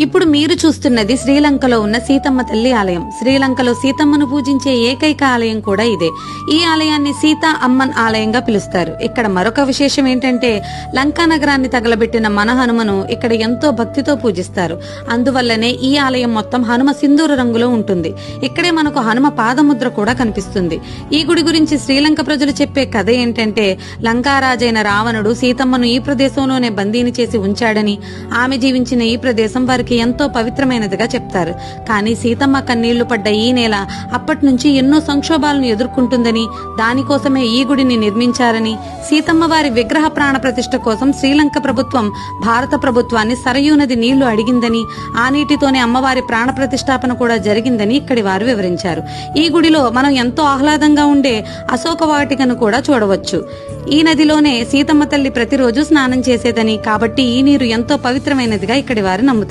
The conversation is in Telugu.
ఇప్పుడు మీరు చూస్తున్నది శ్రీలంకలో ఉన్న సీతమ్మ తల్లి ఆలయం. శ్రీలంకలో సీతమ్మను పూజించే ఏకైక ఆలయం కూడా ఇదే. ఈ ఆలయాన్ని సీతా అమ్మన్ ఆలయంగా పిలుస్తారు. ఇక్కడ మరొక విశేషం ఏంటంటే లంకా నగరాన్ని తగలబెట్టిన మన హనుమను ఇక్కడ ఎంతో భక్తితో పూజిస్తారు. అందువల్లనే ఈ ఆలయం మొత్తం హనుమ సింధూర రంగులో ఉంటుంది. ఇక్కడే మనకు హనుమ పాదముద్ర కూడా కనిపిస్తుంది. ఈ గుడి గురించి శ్రీలంక ప్రజలు చెప్పే కథ ఏంటంటే లంకారాజైన రావణుడు సీతమ్మను ఈ ప్రదేశంలోనే బందీని చేసి ఉంచాడని, ఆమె జీవించిన ఈ ప్రదేశం వారికి ఎంతో పవిత్రమైనదిగా చెప్తారు. కానీ సీతమ్మ కన్నీళ్లు పడ్డ ఈ నేల అప్పటి నుంచి ఎన్నో సంక్షోభాలను ఎదుర్కొంటుందని, దానికోసమే ఈ గుడిని నిర్మించారని, సీతమ్మ వారి విగ్రహ ప్రాణ ప్రతిష్ఠ కోసం శ్రీలంక ప్రభుత్వం భారత ప్రభుత్వాన్ని సరయూ నది నీళ్లు అడిగిందని, ఆ నీటితోనే అమ్మవారి ప్రాణ ప్రతిష్టాపన కూడా జరిగిందని ఇక్కడి వారు వివరించారు. ఈ గుడిలో మనం ఎంతో ఆహ్లాదంగా ఉండే అశోక వాటికను కూడా చూడవచ్చు. ఈ నదిలోనే సీతమ్మ తల్లి ప్రతిరోజు స్నానం చేసేదని, కాబట్టి ఈ నీరు ఎంతో పవిత్రమైనదిగా ఇక్కడి వారు నమ్ముతారు.